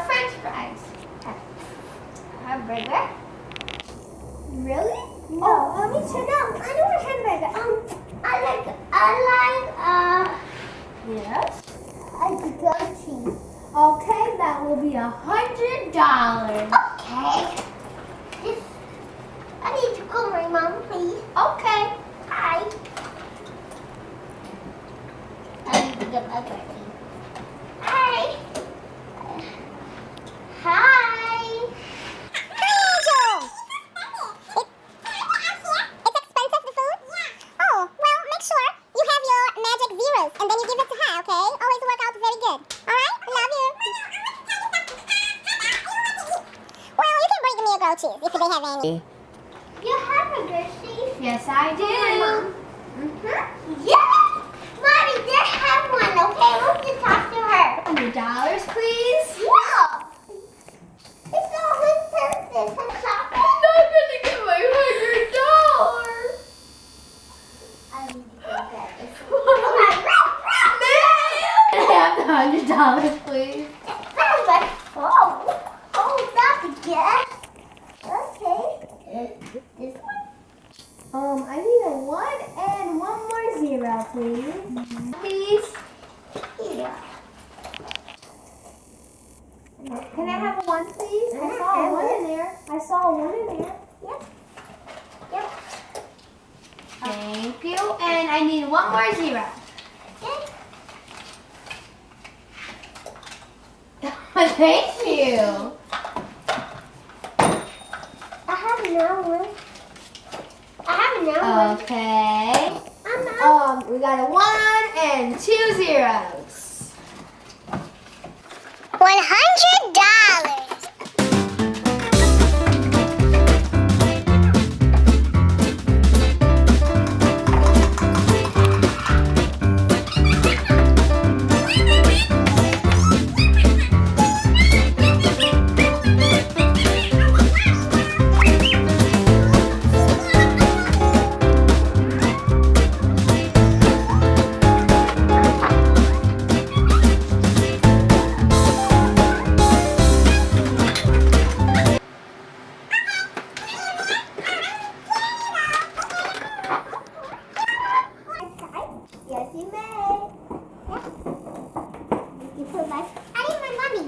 French fries. Hamburger. Really? No. Oh, me too. No, I don't want a hamburger. Yes. I like goat cheese. Okay, that will be $100. Okay. I need to call my mom, please. Okay. Hi. I need to get my birthday. Hi. Hi. Angel! It's expensive, the food? Yeah. Oh, well, make sure you have your magic zeros and then you give it to her, okay? Always work out very good. Alright? Love you. Well, you can bring me a grilled cheese if they have any. You have a good cheese? Yes, I do. Yeah. Mommy, they have one, okay? Let's just talk to her. $100, please. Yeah. It's so expensive. Some chocolate. I'm not gonna get my $100. I need to go get this. Can I have the $100, please? Oh, that's a guess. Okay. This one? I need a 1 and one more zero, please. Please. Yeah. Can I have a 1, please? I saw a 1 in there. I saw a 1 in there. Yep. Thank you. And I need one more zero. Thank you. I have another one. Okay. I'm We got a 1 and 2 zeros. $100! Yes, you may. You put my. I need my money.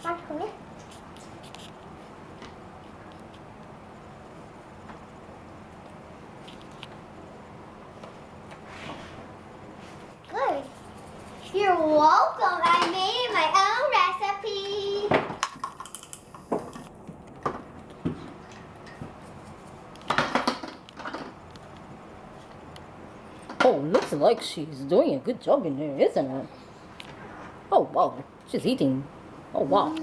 Come here. Good. You're welcome. I made my own recipe. Oh, looks like she's doing a good job in there, isn't it? Oh, wow. She's eating. Oh, wow. I'm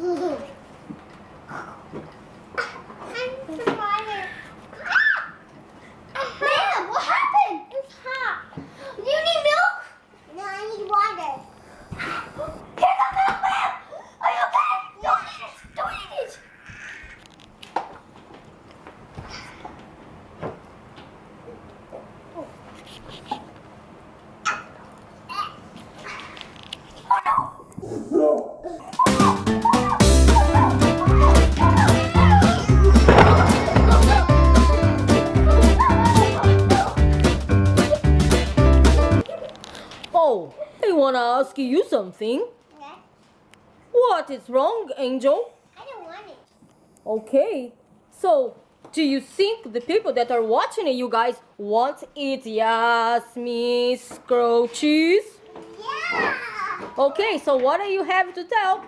surviving. Ma'am, what happened? It's hot. Do you need milk? No, I need water. Here's the milk, ma'am. Are you okay? Don't eat it. Don't eat it. Oh, I wanna ask you something. Okay. What is wrong, Angel? I don't want it. Okay, so do you think the people that are watching it, you guys, want to eat Yasmin's grilled cheese? Yeah. Okay, so what do you have to tell?